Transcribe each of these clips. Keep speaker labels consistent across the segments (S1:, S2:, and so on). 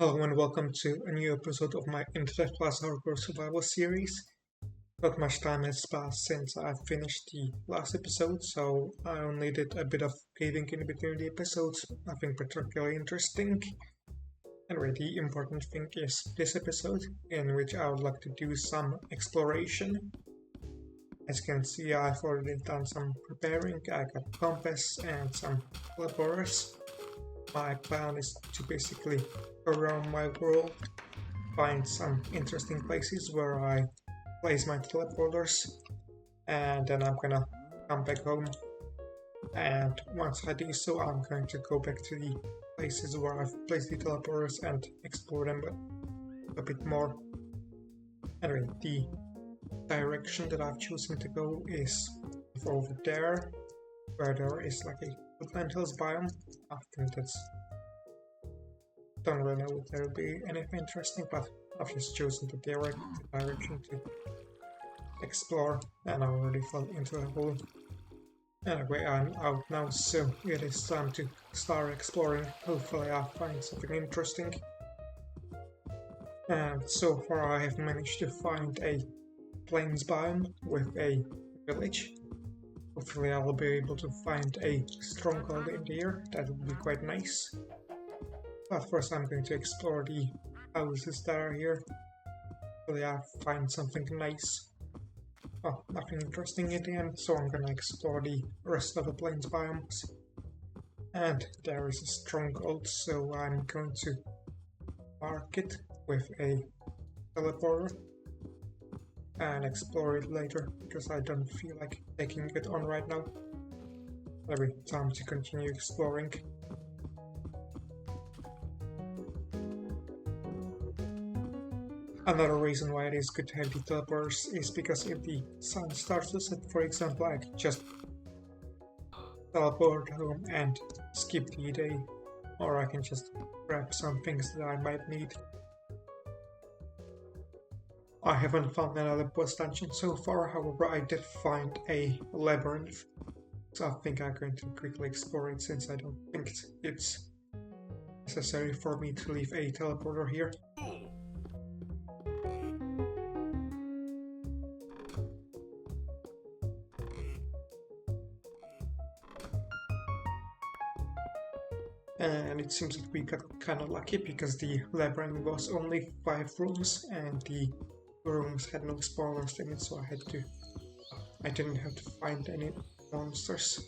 S1: Hello and welcome to a new episode of my Infdev Hardcore survival series. Not much time has passed since I finished the last episode, so I only did a bit of caving in between the episodes, nothing particularly interesting. Anyway, the important thing is this episode, in which I would like to do some exploration. As you can see, I've already done some preparing. I got compass and some teleporters. My plan is to basically go around my world, find some interesting places where I place my teleporters, and then I'm gonna come back home. And once I do so, I'm going to go back to the places where I've placed the teleporters and explore them a bit more. Anyway, the direction that I've chosen to go is over there, where there is like a woodland hills biome. I think that's... don't really know if there will be anything interesting, but I've just chosen the direction to explore, and I already fell into a hole. Anyway, I'm out now, so it is time to start exploring. Hopefully I'll find something interesting. And so far I have managed to find a plains biome with a village. Hopefully I'll be able to find a stronghold in here. That would be quite nice. But first I'm going to explore the houses that are here. Hopefully I'll find something nice. Oh, nothing interesting in the end, so I'm gonna explore the rest of the plains biomes. And there is a stronghold, so I'm going to mark it with a teleporter and explore it later, because I don't feel like taking it on right now. Anyway, time to continue exploring. Another reason why it is good to have the teleporters is because if the sun starts to set, for example, I can just teleport home and skip the day, or I can just grab some things that I might need. I haven't found another boss dungeon so far, however I did find a Labyrinth, so I think I'm going to quickly explore it since I don't think it's necessary for me to leave a teleporter here. And it seems that we got kinda lucky because the labyrinth was only 5 rooms and the rooms had no spawners in it, so I didn't have to find any monsters.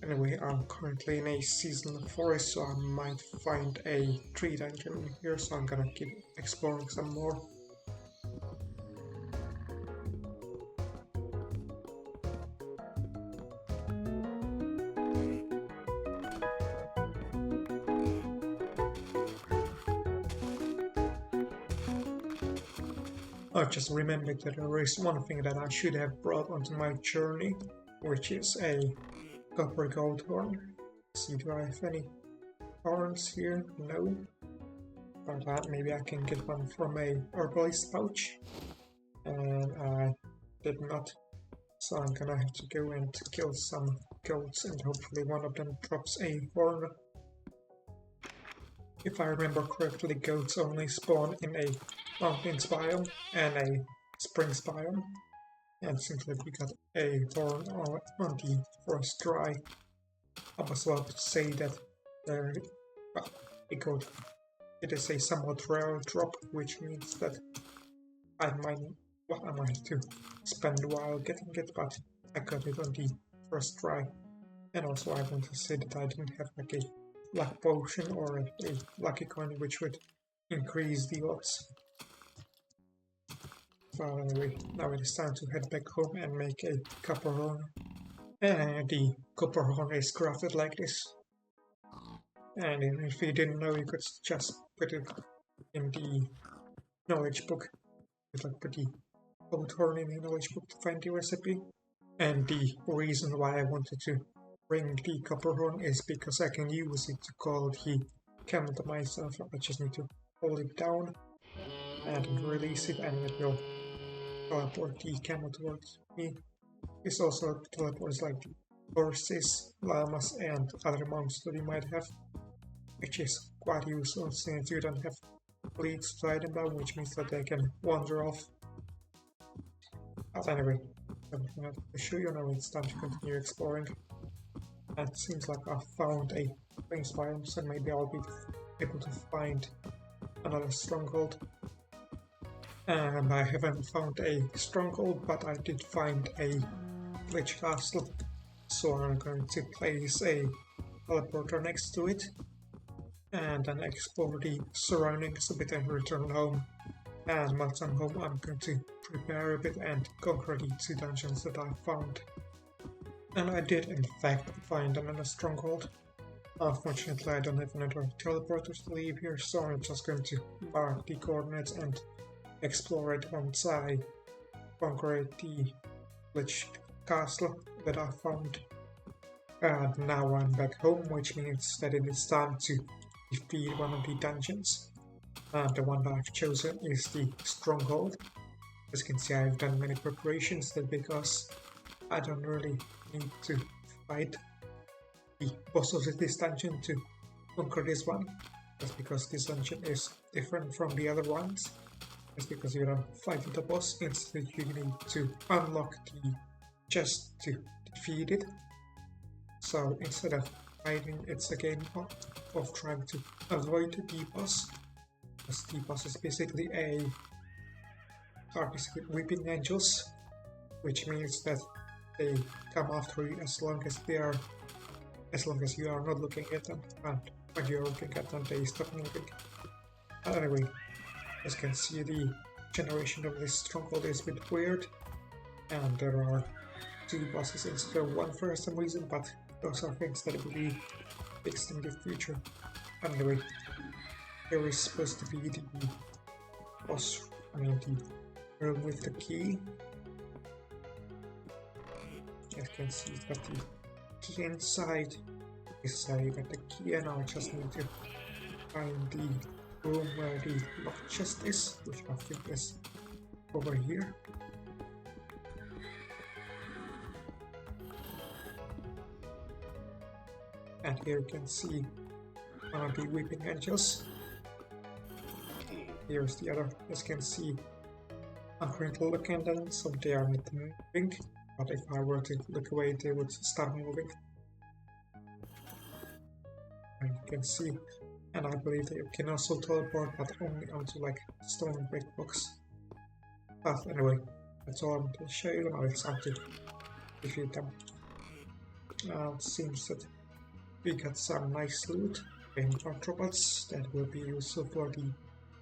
S1: Anyway, I'm currently in a seasonal forest, so I might find a tree dungeon here, so I'm gonna keep exploring some more. I just remembered that there is one thing that I should have brought onto my journey, which is a copper gold horn. Let's see, do I have any horns here? No. But maybe I can get one from a herbalist pouch. And I did not. So I'm gonna have to go and kill some goats and hopefully one of them drops a horn. If I remember correctly, goats only spawn in a mountains biome and a springs biome, and since we got a horn on the forest dry, I was about to say that it is a somewhat rare drop, which means that I might have to spend a while getting it, but I got it on the first try. And also I want to say that I didn't have like a luck potion or a lucky coin which would increase the odds. So anyway, now it is time to head back home and make a copper horn. And the copper horn is crafted like this. And if you didn't know, you could just put it in the knowledge book. You could put the gold horn in the knowledge book to find the recipe. And the reason why I wanted to bring the copper horn is because I can use it to call the camel to myself. I just need to hold it down and release it, and it will teleport the camel towards me. This also teleports like horses, llamas, and other mounts that you might have, which is quite useful since you don't have leads to tie them down, which means that they can wander off. But anyway, I'm going to show you now it's time to continue exploring. And it seems like I found a range biome, so maybe I'll be able to find another stronghold. And I haven't found a stronghold, but I did find a Lich castle, so I'm going to place a teleporter next to it and then explore the surroundings a bit and return home. And once I'm home, I'm going to prepare a bit and conquer the 2 dungeons that I found. And I did in fact find another stronghold. Unfortunately, I don't have another teleporter to leave here, so I'm just going to mark the coordinates and explore it once I conquer the Lich castle that I found. And now I'm back home, which means that it is time to defeat one of the dungeons. And the one that I've chosen is the Stronghold. As you can see, I've done many preparations because I don't really need to fight the bosses of this dungeon to conquer this one. That's because this dungeon is different from the other ones. It's because you don't fight the boss, instead you need to unlock the chest to defeat it. So instead of fighting, it's a game of trying to avoid the boss. Because the boss is basically weeping angels, which means that they come after you as long as you are not looking at them, and when you are looking at them, they stop moving. But anyway, as you can see, the generation of this stronghold is a bit weird, and there are 2 bosses instead of 1 for some reason, but those are things that will be fixed in the future. Anyway, here is supposed to be the boss, the room with the key. As you can see, it's got the key inside. I got the key, and I just need to find the room where the locked chest is, which I think is over here. And here you can see one of the weeping angels. Here's the other. As you can see, I'm currently looking at them, so they are not moving. But if I were to look away, they would start moving. And you can see, and I believe that you can also teleport, but only onto like stone brick blocks. But anyway, that's all I'm going to show you. Now it's time to defeat them. It seems that we got some nice loot in robots that will be useful for the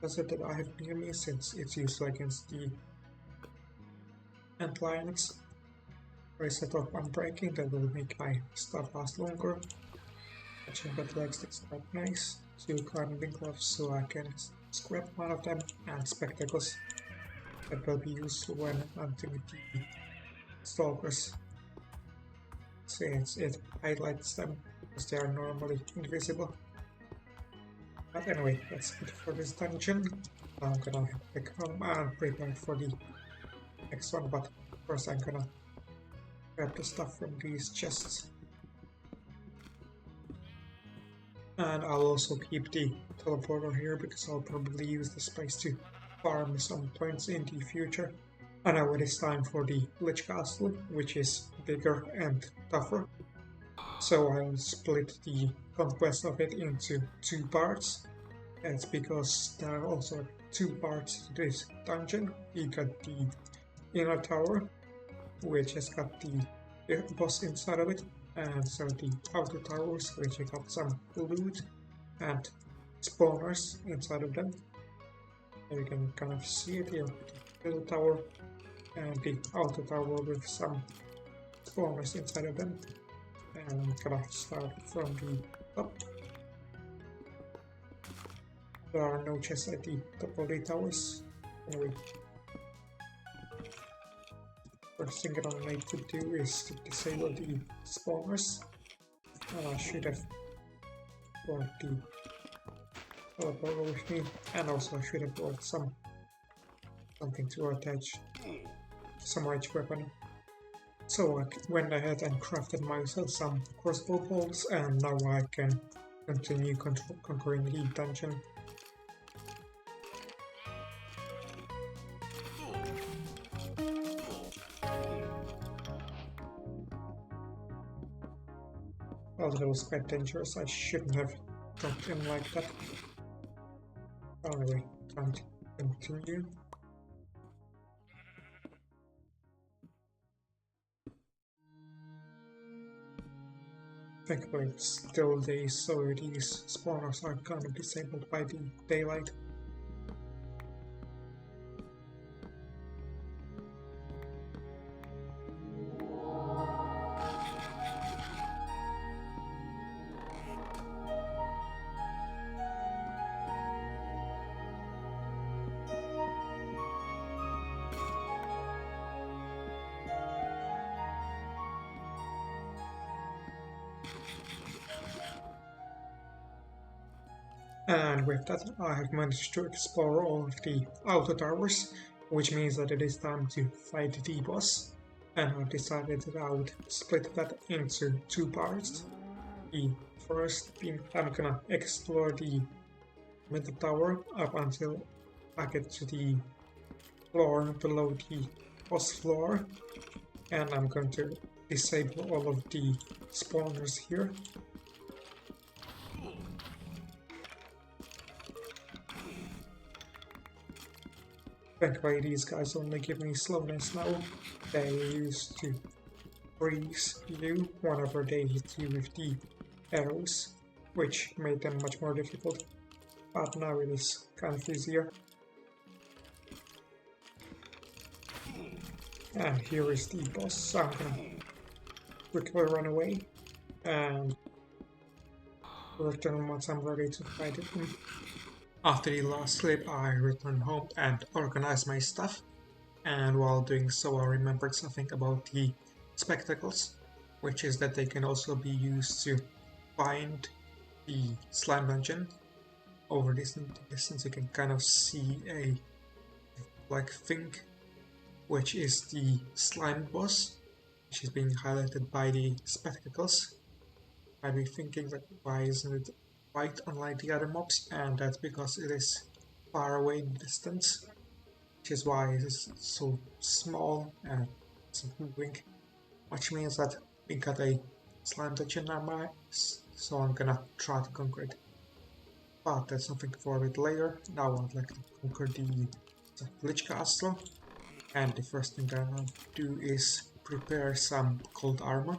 S1: desert that I have near me, since it's useful against the ant lions. I set up unbreaking that will make my stuff last longer. Catching bed legs, that's quite nice. 2 climbing gloves so I can scrap one of them, and spectacles that will be useful when hunting the stalkers, since it highlights them because they are normally invisible. But anyway, that's it for this dungeon. I'm gonna head home and prepare for the next one, but first I'm gonna grab the stuff from these chests. And I'll also keep the teleporter here because I'll probably use this place to farm some points in the future. And now it is time for the Lich Castle, which is bigger and tougher. So I'll split the conquest of it into 2 parts. That's because there are also 2 parts to this dungeon. You got the inner tower, which has got the boss inside of it, and so the outer towers, which have got some loot and spawners inside of them. And you can kind of see it here, the little tower and the outer tower with some spawners inside of them. And I'm gonna start from the top. There are no chests at the top of the towers. Anyway, first thing that I need to do is to disable the spawners. I should have brought the teleporter with me, and also I should have brought something to attach some ranged weapon. So I went ahead and crafted myself some crossbow bolts, and now I can continue conquering the dungeon. Well, that was quite dangerous. I shouldn't have dropped him like that. Anyway, time to continue. Thankfully it's still day, so these spawners are kind of disabled by the daylight. And with that, I have managed to explore all of the outer towers, which means that it is time to fight the boss. And I've decided that I would split that into two parts. The first being I'm gonna explore the middle tower up until I get to the floor below the boss floor, and I'm going to disable all of the spawners here. Thankfully these guys only give me slowness now. They used to freeze you whenever they hit you with the arrows, which made them much more difficult. But now it is kind of easier. And here is the boss, so I'm gonna quickly run away and return once I'm ready to fight it. After the last sleep, I returned home and organized my stuff, and while doing so I remembered something about the spectacles, which is that they can also be used to find the slime dungeon. Over this distance you can kind of see a black thing, which is the slime boss, which is being highlighted by the spectacles. You might be thinking that why isn't it white unlike the other mobs, and that's because it is far away in the distance, which is why it is so small and it's moving, which means that we got a slime dungeon on my eyes, so I'm gonna try to conquer it. But that's something for a bit later. Now I'd like to conquer the Lich castle, and the first thing that I'll do is prepare some cold armor.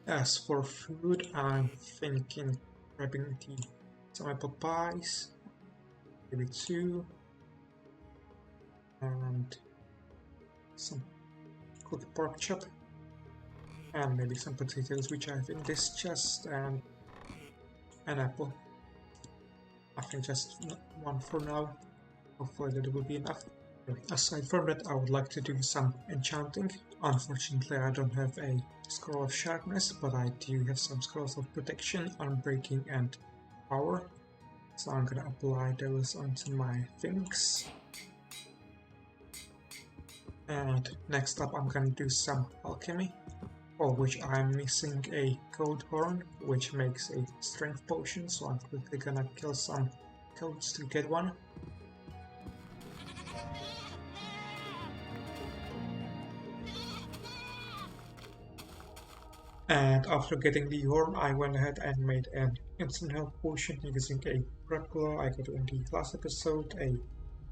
S1: As for food, I'm thinking grabbing some apple pies, maybe two, and some cooked pork chop, and maybe some potatoes which I have in this chest, and an apple. I think just one for now. Hopefully that will be enough. Aside from that, I would like to do some enchanting. Unfortunately, I don't have a scroll of sharpness, but I do have some scrolls of protection, unbreaking, and power. So I'm gonna apply those onto my things. And next up, I'm gonna do some alchemy, for which I'm missing a code horn, which makes a strength potion. So I'm quickly gonna kill some codes to get one. And after getting the horn, I went ahead and made an instant health potion using a grappler I got in the last episode, a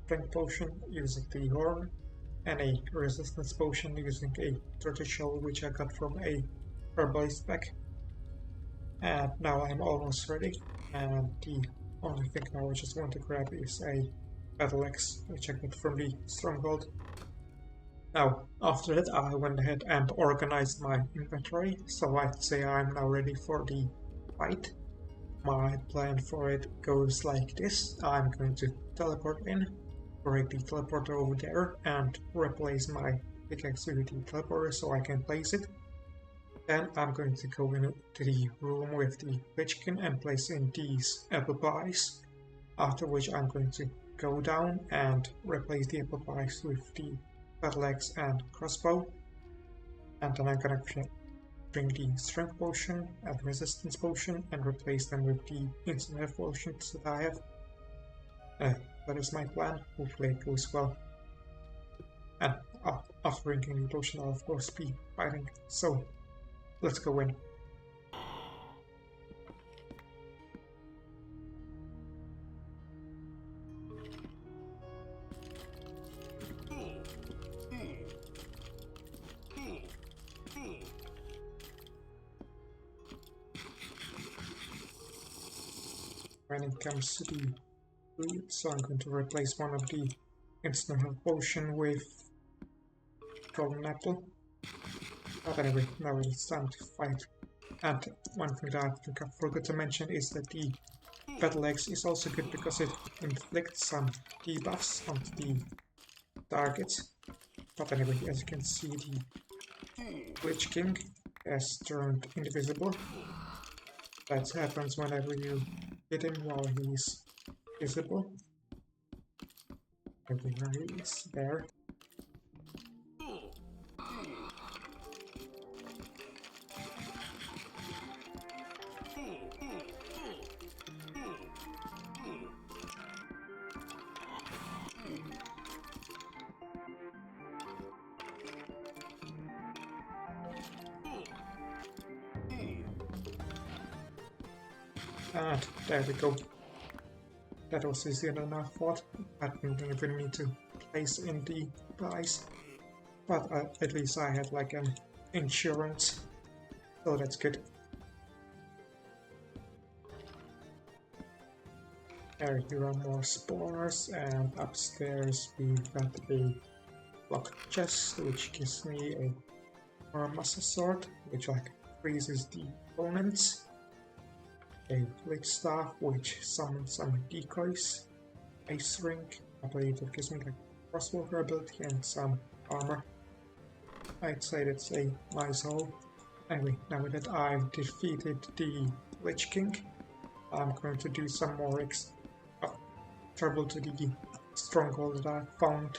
S1: strength potion using the horn, and a resistance potion using a turtle shell which I got from a herbalist pack. And now I'm almost ready, and the only thing now I just want to grab is a battle axe which I got from the Stronghold. Now, after that I went ahead and organized my inventory, so I'd say I'm now ready for the fight. My plan for it goes like this. I'm going to teleport in, break the teleporter over there, and replace my pickaxe with the teleporter so I can place it. Then I'm going to go into the room with the Lichkin and place in these apple pies, after which I'm going to go down and replace the apple pies with the battle axe and crossbow, and then I'm gonna bring the strength potion and resistance potion and replace them with the instant health potions that I have. That is my plan. Hopefully it goes well. And after drinking the potion, I'll of course be fighting. So let's go in. When it comes to the food, so I'm going to replace one of the instant health potion with golden apple. But anyway, now it's time to fight. And one thing that I think I forgot to mention is that the Battle Axe is also good because it inflicts some debuffs onto the targets. But anyway, as you can see, the Lich King has turned invisible. That happens whenever you hit him while he's visible. Everywhere he is there. And there we go. That was easier than I thought. I didn't even need to place in the price. But at least I had like an insurance. So that's good. Here are more spores, and upstairs we've got a locked chest which gives me a Massa sword, which like freezes the opponents. A Lich staff which summons some decoys. Ice ring, I believe it gives me like crossbow ability and some armor. I'd say that's a nice haul. Anyway, now that I've defeated the Lich King, I'm going to do some more travel to the Stronghold that I found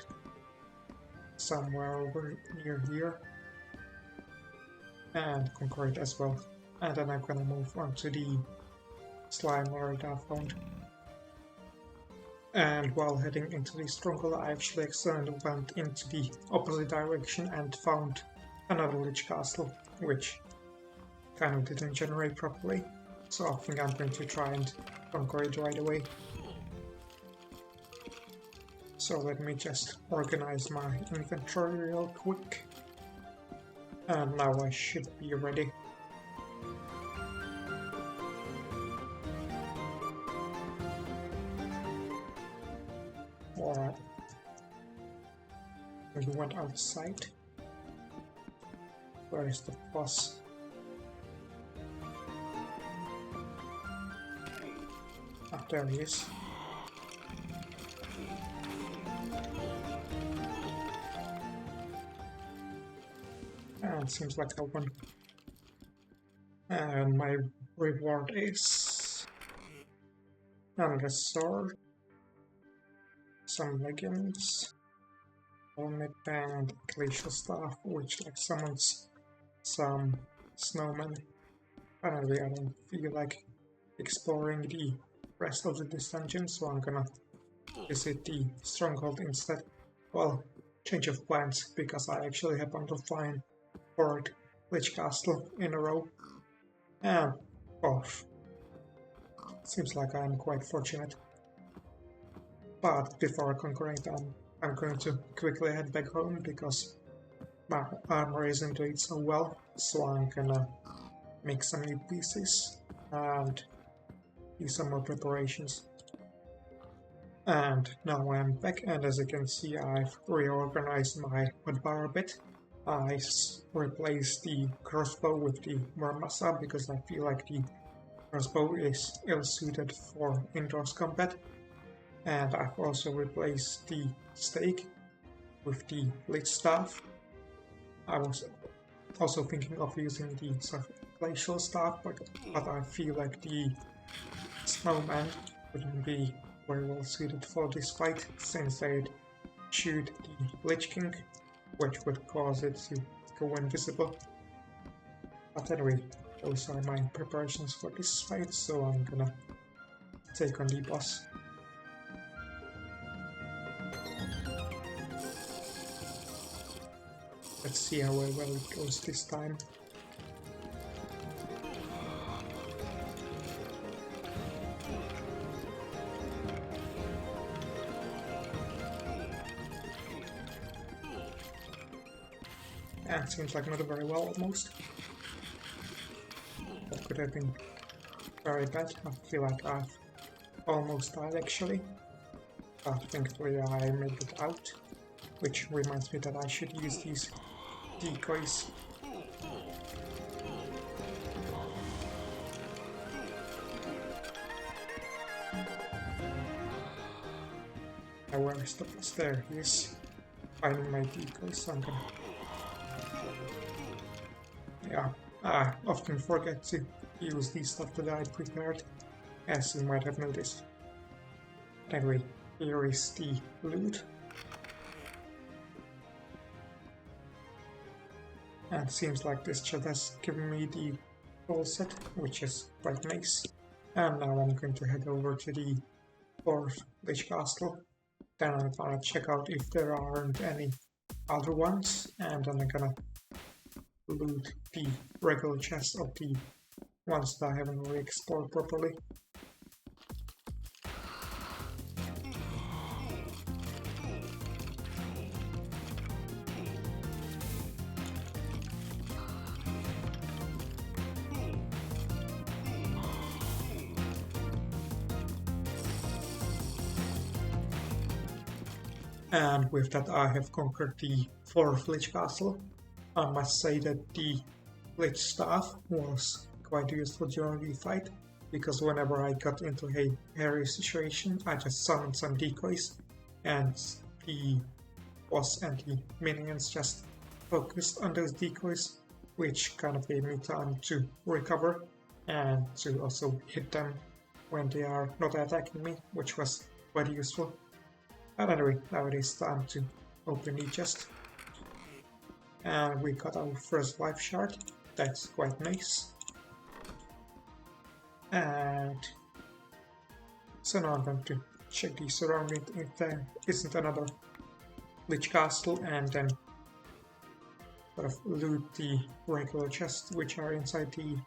S1: somewhere over near here, and conquer it as well. And then I'm gonna move on to the slime lord I found. And while heading into the Stronghold, I actually accidentally went into the opposite direction and found another Lich castle, which kind of didn't generate properly. So I think I'm going to try and conquer it right away. So let me just organize my inventory real quick. And now I should be ready. Alright. We went outside. Where is the boss? Ah, there he is. And seems like I won. And my reward is another sword, some leggings, helmet, and glacial staff, which like summons some snowmen. Apparently I don't feel like exploring the rest of this dungeon, so I'm gonna visit the Stronghold instead. Well, change of plans, because I actually happened to find 4th Lich Castle in a row. And off. Seems like I'm quite fortunate. But before conquering them, I'm going to quickly head back home because my armor isn't doing so well, so I'm gonna make some new pieces and do some more preparations. And now I'm back, and as you can see, I've reorganized my hotbar a bit. I replaced the crossbow with the Murmasa because I feel like the crossbow is ill-suited for indoors combat. And I've also replaced the stake with the Lich staff. I was also thinking of using the glacial staff, but I feel like the snowman wouldn't be very well suited for this fight, since they'd shoot the Lich King, which would cause it to go invisible. But anyway, those are my preparations for this fight, so I'm gonna take on the boss. Let's see how well it goes this time. And seems like not very well almost. That could have been very bad. I feel like I've almost died actually. But thankfully I made it out. Which reminds me that I should use these decoys. Now where is the boss? There he is. Finding my decoys, so I'm gonna... Yeah, I often forget to use the stuff that I prepared, as you might have noticed. Anyway, here is the loot. And it seems like this chat has given me the whole set, which is quite nice. And now I'm going to head over to the 4th Lich Castle. Then I'm gonna check out if there aren't any other ones, and then I'm gonna loot the regular chests of the ones that I haven't really explored properly. And with that I have conquered the 4th Lich Castle. I must say that the Lich staff was quite useful during the fight, because whenever I got into a hairy situation I just summoned some decoys and the boss and the minions just focused on those decoys, which kind of gave me time to recover and to also hit them when they are not attacking me, which was quite useful. But anyway, now it is time to open the chest. And we got our first life shard. That's quite nice. And so now I'm going to check the surrounding if there isn't another Lich Castle, and then sort of loot the regular chests which are inside the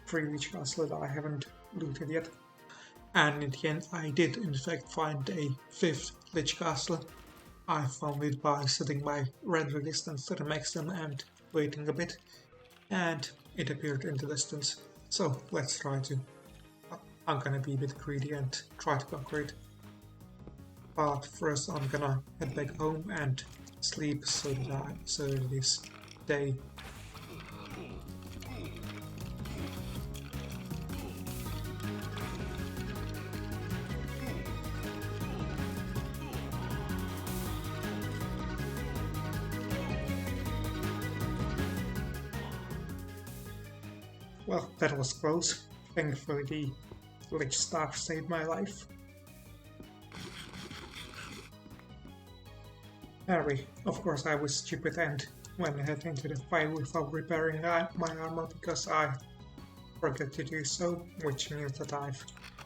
S1: 3 Lich Castle that I haven't looted yet. And in the end I did in fact find a 5th Lich Castle. I found it by setting my render distance to the maximum and waiting a bit, and it appeared in the distance. So let's try to... I'm gonna be a bit greedy and try to conquer it. But first I'm gonna head back home and sleep so that it is day. Well, that was close. Thankfully the Lich staff saved my life. Anyway, of course I was stupid and went ahead into the fight without repairing my armor because I forgot to do so, which means that I've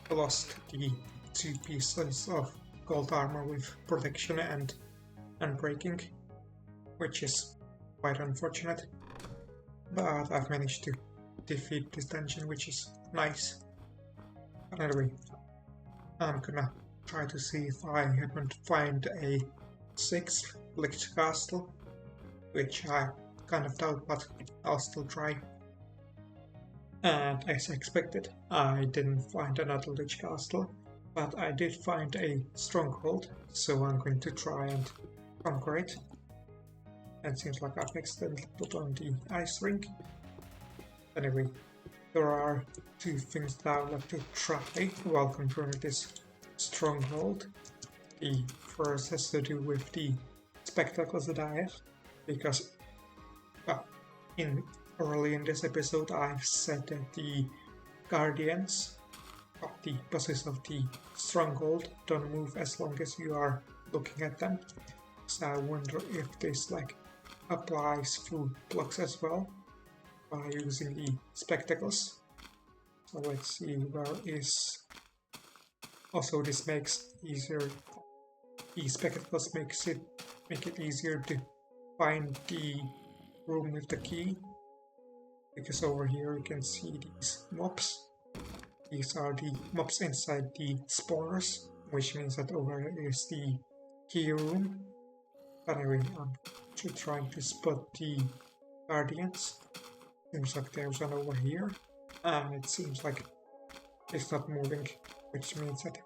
S1: lost the 2 pieces of gold armor with protection and unbreaking, which is quite unfortunate. But I've managed to defeat this dungeon, which is nice. But anyway, I'm gonna try to see if I happen to find a 6th Lich Castle, which I kind of doubt, but I'll still try. And as expected, I didn't find another Lich Castle, but I did find a Stronghold, so I'm going to try and conquer it. And it seems like I've accidentally put on the ice ring. Anyway, there are 2 things that I would like to try while conquering this Stronghold. The first has to do with the spectacles that I have, because early in this episode I've said that the guardians of the bosses of the Stronghold don't move as long as you are looking at them. So I wonder if this applies through blocks as well. by using the spectacles. So let's see where is. Also, this makes easier. The spectacles make it easier to find the room with the key, because over here you can see these mobs. These are the mobs inside the spawners, which means that over here is the key room. But anyway, I'm trying to spot the guardians. Seems like there's one over here, and it seems like it's not moving, which means that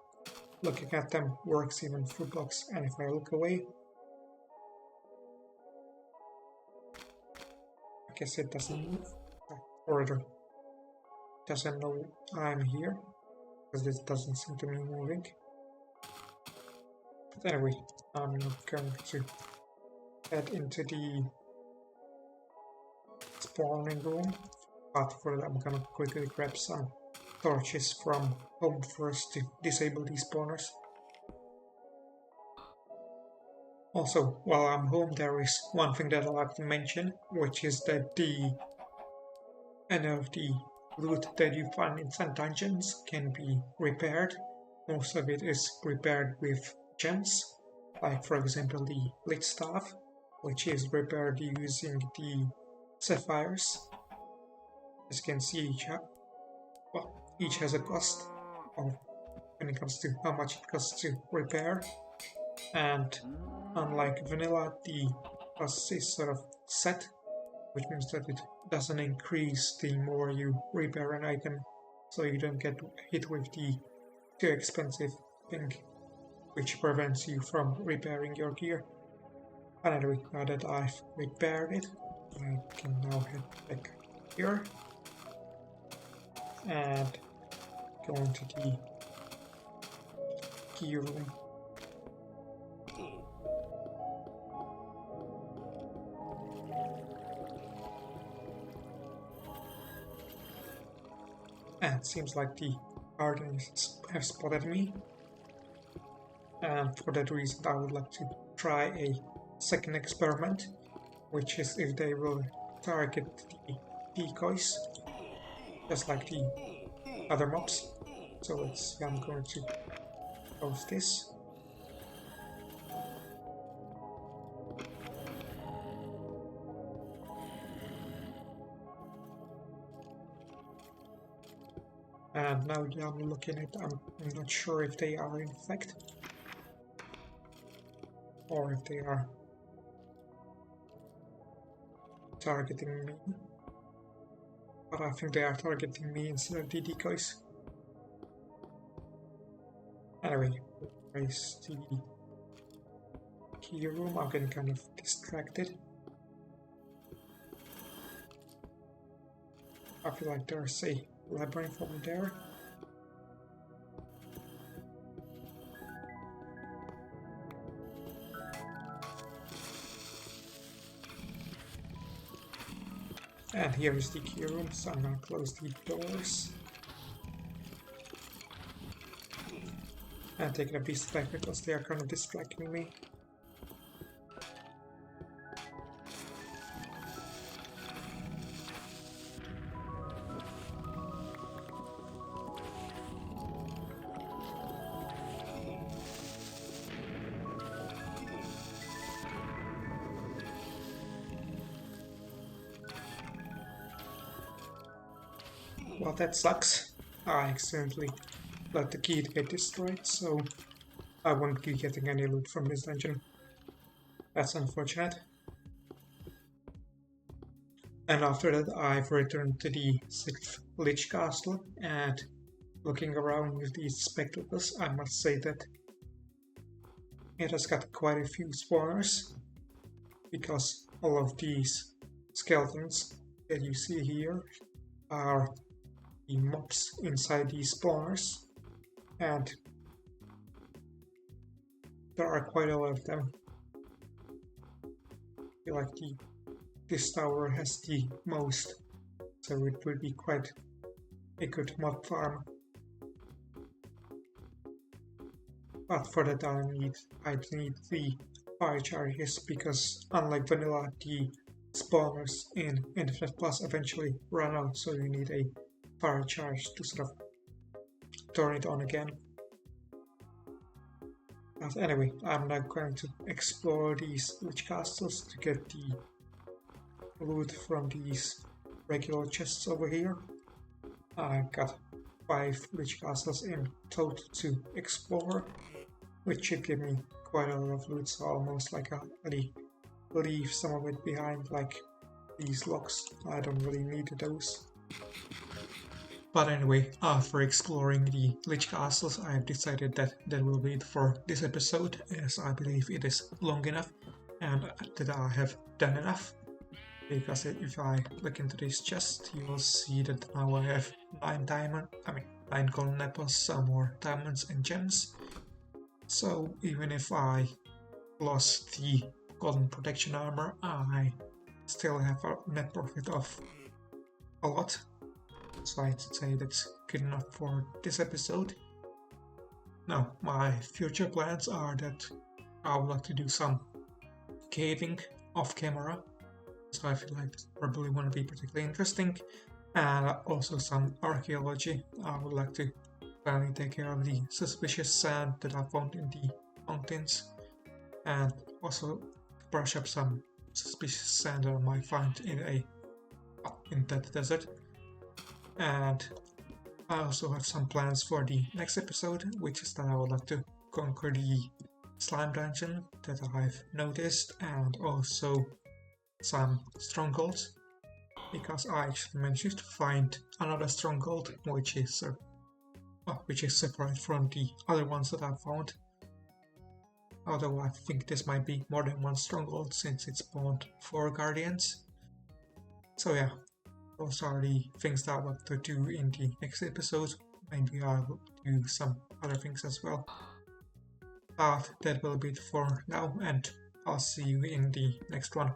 S1: looking at them works even through blocks. And if I look away, I guess it doesn't move, or it doesn't know I'm here, because this doesn't seem to be moving. But anyway, I'm not going to head into the spawning room, but for that I'm gonna quickly grab some torches from home first to disable these spawners. Also, while I'm home, there is one thing that I'd like to mention, which is that any of the loot that you find in some dungeons can be repaired. Most of it is repaired with gems, like for example the Lich staff, which is repaired using the sapphires. As you can see, each has a cost when it comes to how much it costs to repair, and unlike vanilla, the cost is sort of set, which means that it doesn't increase the more you repair an item, so you don't get hit with the too expensive thing, which prevents you from repairing your gear. And anyway, now that I've repaired it, I can now head back here and go into the key room. And it seems like the guardians have spotted me, and for that reason I would like to try a second experiment, which is if they will target the decoys, just like the other mobs. So let's see, I'm going to close this. And now that I'm looking at them, I'm not sure if they are in fact, or if they are targeting me. But I think they are targeting me instead of the decoys. Anyway, where is the key room? I'm getting kind of distracted. I feel like there's a labyrinth over there. And here is the key room, so I'm gonna close the doors. And taking a piece back because they are kind of distracting me. Well, that sucks. I accidentally let the key get destroyed, so I won't be getting any loot from this dungeon. That's unfortunate. And after that, I've returned to the 6th Lich castle, and looking around with these spectacles, I must say that it has got quite a few spawners, because all of these skeletons that you see here are the mobs inside these spawners, and there are quite a lot of them. I feel like this tower has the most, so it would be quite a good mob farm. But for that I'd need the fire charges, because unlike vanilla, the spawners in Infdev Plus eventually run out, so you need a fire charge to sort of turn it on again. But anyway, I'm now going to explore these Lich castles to get the loot from these regular chests over here. I got 5 Lich castles in total to explore, which should give me quite a lot of loot, so almost like I already leave some of it behind, like these locks. I don't really need those. But anyway, after exploring the Lich castles, I have decided that that will be it for this episode, as I believe it is long enough and that I have done enough. Because if I look into this chest, you will see that now I have 9 golden apples, some more diamonds and gems. So even if I lost the golden protection armor, I still have a net profit of a lot. So I'd say that's good enough for this episode. Now, my future plans are that I would like to do some caving off camera, so I feel like this probably won't be particularly interesting, and also some archaeology. I would like to finally take care of the suspicious sand that I found in the mountains, and also brush up some suspicious sand that I might find in that desert. And I also have some plans for the next episode, which is that I would like to conquer the slime dungeon that I've noticed, and also some strongholds, because I actually managed to find another stronghold which is separate from the other ones that I found. Although I think this might be more than one stronghold since it spawned 4 guardians. So yeah, those are the things that I want to do in the next episode. Maybe I will do some other things as well. But that will be it for now, and I'll see you in the next one.